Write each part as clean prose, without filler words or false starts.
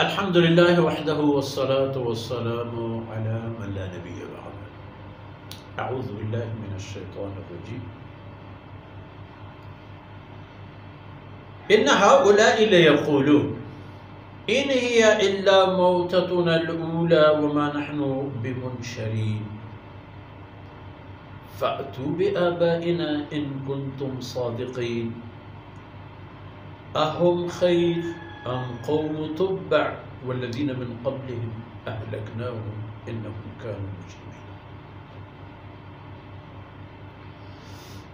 الحمد لله وحده والصلاة والسلام على من لا نبي بعده. أعوذ بالله من الشيطان الرجيم. إن هؤلاء ليقولون إن هي إلا موتتنا الأولى وما نحن بمنشرين فأتوا بآبائنا إن كنتم صادقين أهم خير أم قوم تبع والذين من قبلهم أهلكناهم إنهم كانوا مجرمين.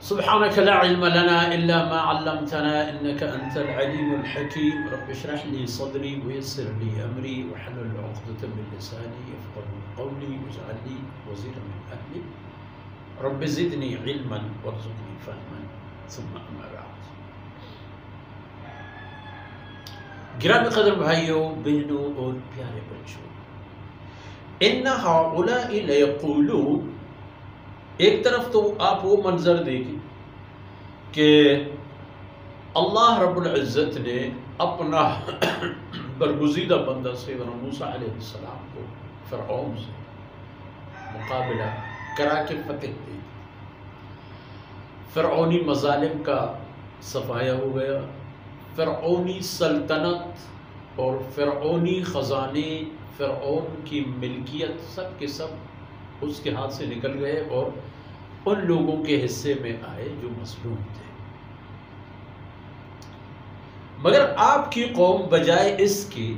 سبحانك لا علم لنا إلا ما علمتنا إنك أنت العليم الحكيم. رب اشرح لي صدري ويسر لي أمري واحلل عقدة من لساني يفقهوا قولي واجعل لي وزيرا من أهلي رب زدني علما وارزقني فهما ثم أما بعد. گرامی قدر بھائیوں بہنوں اور پیارے بچوں، ان ہؤلاء لیقولون، ایک طرف تو آپ وہ منظر دیکھیں کہ اللہ رب العزت نے اپنا برگزیدہ بندہ سیدنا موسیٰ علیہ السلام کو فرعون سے مقابلہ کرا کے فتح دی، فرعونی مظالم کا صفایا ہو گیا، فرعونی سلطنت اور فرعونی خزانے، فرعون کی ملکیت سب کے سب اس کے ہاتھ سے نکل گئے اور ان لوگوں کے حصے میں آئے جو مظلوم تھے۔ مگر آپ کی قوم بجائے اس کی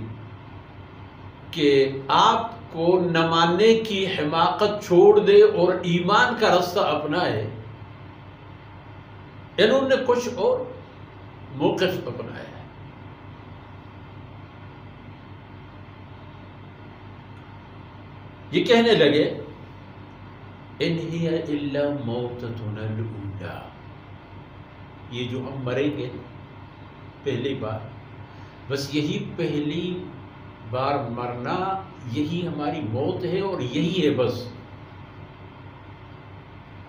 کہ آپ کو نہ ماننے کی حماقت چھوڑ دے اور ایمان کا رستہ اپنائے، انہوں نے کچھ اور موقف اپنایا ہے۔ یہ کہنے لگے ان ہی الا موتتنا الاولی، یہ جو ہم مریں گے پہلی بار، بس یہی پہلی بار مرنا، یہی ہماری موت ہے اور یہی ہے بس،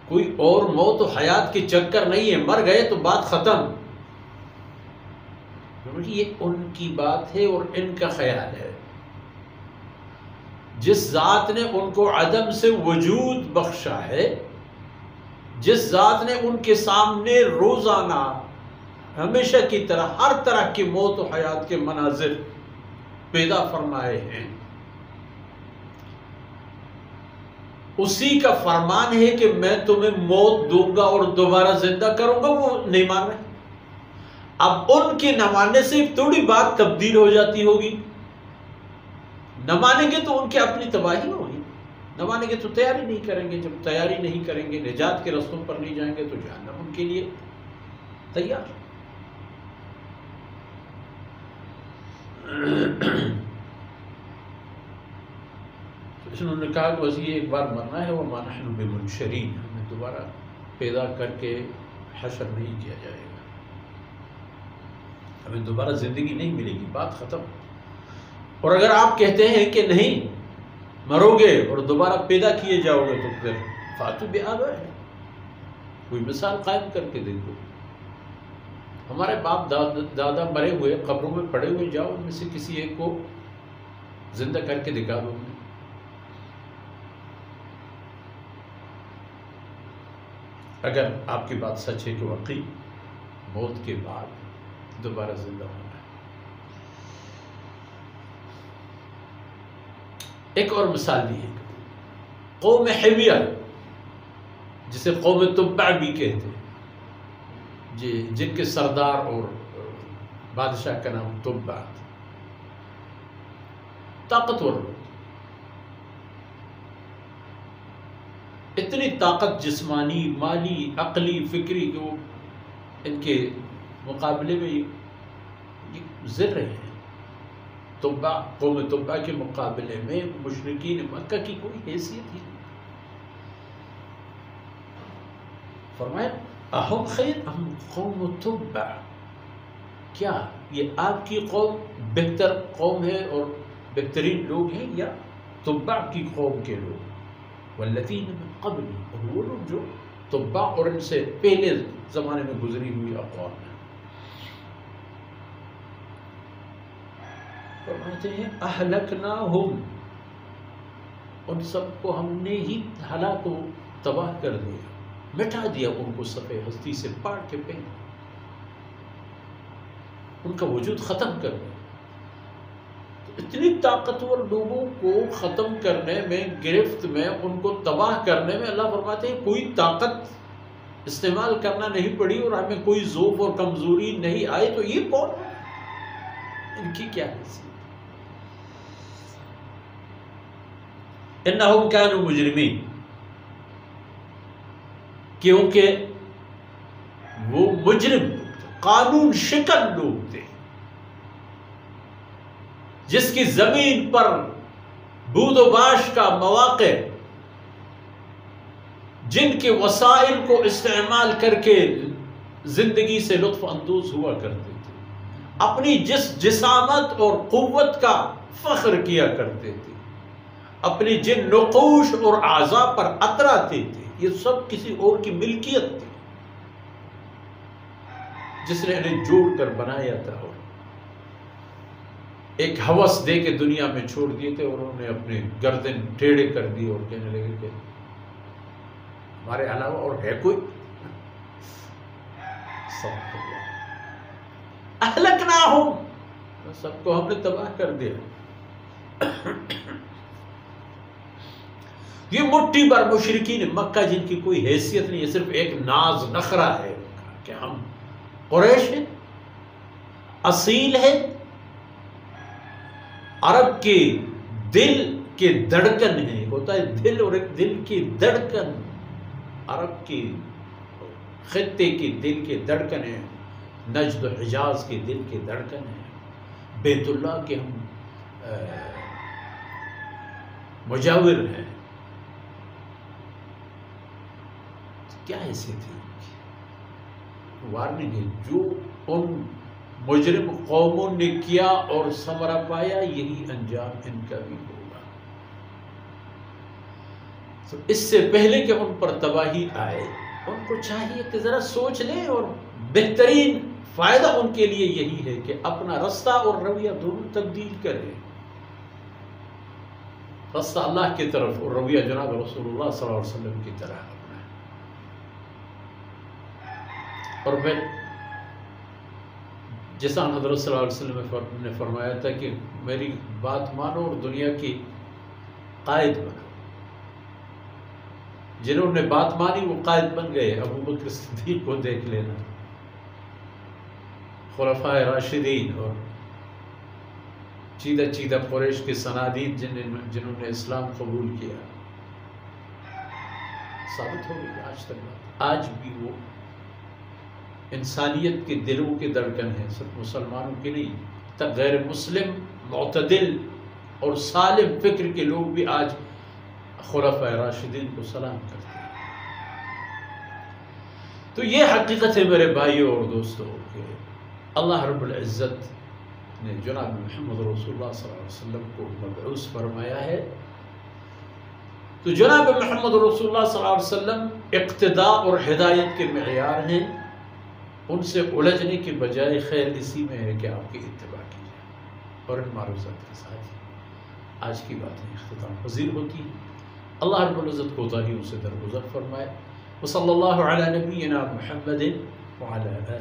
کوئی اور موت و حیات کے چکر نہیں ہے، مر گئے تو بات ختم۔ یہ ان کی بات ہے اور ان کا خیال ہے۔ جس ذات نے ان کو عدم سے وجود بخشا ہے، جس ذات نے ان کے سامنے روزانہ ہمیشہ کی طرح ہر طرح کی موت و حیات کے مناظر پیدا فرمائے ہیں، اسی کا فرمان ہے کہ میں تمہیں موت دوں گا اور دوبارہ زندہ کروں گا، وہ نہیں مان رہے۔ اب ان کے نہ ماننے سے تھوڑی بات تبدیل ہو جاتی ہوگی، نہ مانیں گے تو ان کی اپنی تباہی ہوگی، نہ مانیں گے تو تیاری نہیں کریں گے، جب تیاری نہیں کریں گے، نجات کے رستوں پر نہیں جائیں گے تو جہنم ان کے لیے تیار۔ انہوں نے کہا کہ بس یہ ایک بار مرنا ہے، وَمَا نَحْنُ بِمُنشَرِينَ، ہمیں دوبارہ پیدا کر کے حشر نہیں کیا جائے گا، ہمیں دوبارہ زندگی نہیں ملے گی، بات ختم۔ اور اگر آپ کہتے ہیں کہ نہیں مرو گے اور دوبارہ پیدا کیے جاؤ گے تو پھر فاتوا بآبائنا، کوئی مثال قائم کر کے دیکھو، ہمارے باپ دادا مرے ہوئے قبروں میں پڑے ہوئے، جاؤ ان میں سے کسی ایک کو زندہ کر کے دکھا دو۔ اگر آپ کی بات سچ ہے کہ واقعی موت کے بعد دوبارہ زندہ ہونا ہے۔ ایک اور مثال بھی ہے، قوم حمیہ جسے قوم تبع بھی کہتے ہیں، جن کے سردار اور بادشاہ کا نام تبع تھا، طاقتور لوگ، اتنی طاقت جسمانی، مالی، عقلی، فکری کہ وہ ان کے مقابلے میں یہ ذر رہے ہیں۔ قوم تبع کے مقابلے میں مشرکین مکہ کی کوئی حیثیت ہی نہیں۔ فرمایا اہم خیر ام قوم تبع، کیا یہ آپ کی قوم بہتر قوم ہے اور بہترین لوگ ہیں یا تبع کی قوم کے لوگ؟ والذین من قبل، اور وہ لوگ جو تبع اور ان سے پہلے زمانے میں گزری ہوئی اقوام ہیں۔ فرماتے ہیں اہلکناہم، ان سب کو ہم نے ہی ہلاک و تباہ کر دیا، مٹا دیا ان کو صفحہ ہستی سے، پاڑ کے پھینک، ان کا وجود ختم کر دیا۔ اتنی طاقتور لوگوں کو ختم کرنے میں، گرفت میں، ان کو تباہ کرنے میں اللہ فرماتے ہیں کوئی طاقت استعمال کرنا نہیں پڑی اور ہمیں کوئی ضعف اور کمزوری نہیں آئی، تو یہ کون ہے؟ ان کی کیا حیثیت؟ انہم کانوا مجرمین، کیونکہ وہ مجرم، قانون شکن لوگ تھے، جس کی زمین پر بود و باش کا مواقع، جن کے وسائل کو استعمال کر کے زندگی سے لطف اندوز ہوا کرتے تھے، اپنی جسامت اور قوت کا فخر کیا کرتے تھے، اپنی جن نقوش اور اعضاء پر اتراتے تھے، یہ سب کسی اور کی ملکیت تھی جس نے انہیں جوڑ کر بنایا تھا، اور ایک ہوس دے کے دنیا میں چھوڑ دیے تھے، اور انہوں نے اپنے گردن ٹیڑھے کر دی اور کہنے لگے کہ ہمارے علاوہ اور ہے کوئی؟ اہلکناہم، سب کو ہم نے تباہ کر دیا۔ یہ مٹھی بھر مشرکین مکہ جن کی کوئی حیثیت نہیں ہے، صرف ایک ناز نخرہ ہے کہ ہم قریش ہیں، اصیل ہے، عرب کے دل کے دھڑکن ہے، ہوتا ہے دل اور ایک دل کی دھڑکن، عرب کی خطے کی دل کے دھڑکن ہے، نجد و حجاز کے دل کے دھڑکن ہے، بیت اللہ کے ہم مجاور ہیں۔ کیا ایسے تھی وارننگ ہے، جو ان مجرم قوموں نے کیا اور ثمرہ پایا، یہی انجام ان کا بھی ہوگا۔ تو اس سے پہلے کہ ان پر تباہی آئے، ان کو چاہیے کہ ذرا سوچ لیں، اور بہترین فائدہ ان کے لیے یہی ہے کہ اپنا رستہ اور رویہ دونوں تبدیل کریں، رستہ اللہ کی طرف اور رویہ جناب رسول اللہ صلی اللہ علیہ وسلم کی طرح اپنا۔ اور پھر جیسا حضرت صلی اللہ علیہ وسلم نے فرمایا تھا کہ میری بات مانو اور دنیا کی قائد بنو، جنہوں نے بات مانی وہ قائد بن گئے۔ ابو بکر صدیق کو دیکھ لینا، خلفائے راشدین اور چیدہ چیدہ قریش کے صنادید جنہوں نے اسلام قبول کیا، ثابت ہو گئی آج تک۔ آج بھی وہ انسانیت کے دلوں کے دھڑکن ہیں، صرف مسلمانوں کے نہیں، تک غیر مسلم معتدل اور سالم فکر کے لوگ بھی آج خلفائے راشدین کو سلام کرتے ہیں۔ تو یہ حقیقت ہے میرے بھائیوں اور دوستوں کہ اللہ رب العزت نے جناب محمد رسول اللہ صلی اللہ علیہ وسلم کو مبعوث فرمایا ہے، تو جناب محمد رسول اللہ صلی اللہ علیہ وسلم اقتداء اور ہدایت کے معیار ہیں، ان سے الجھنے کے بجائے خیر اسی میں ہے کہ آپ کی اتباع کی جائے۔ اور ان معروضات کے ساتھ آج کی باتیں اختتام پذیر ہوتی ہیں۔ اللہ رب العزت کوتاہیوں سے درگزر فرمائے۔ وصلی اللہ علی نبینا محمد وعلی آلہ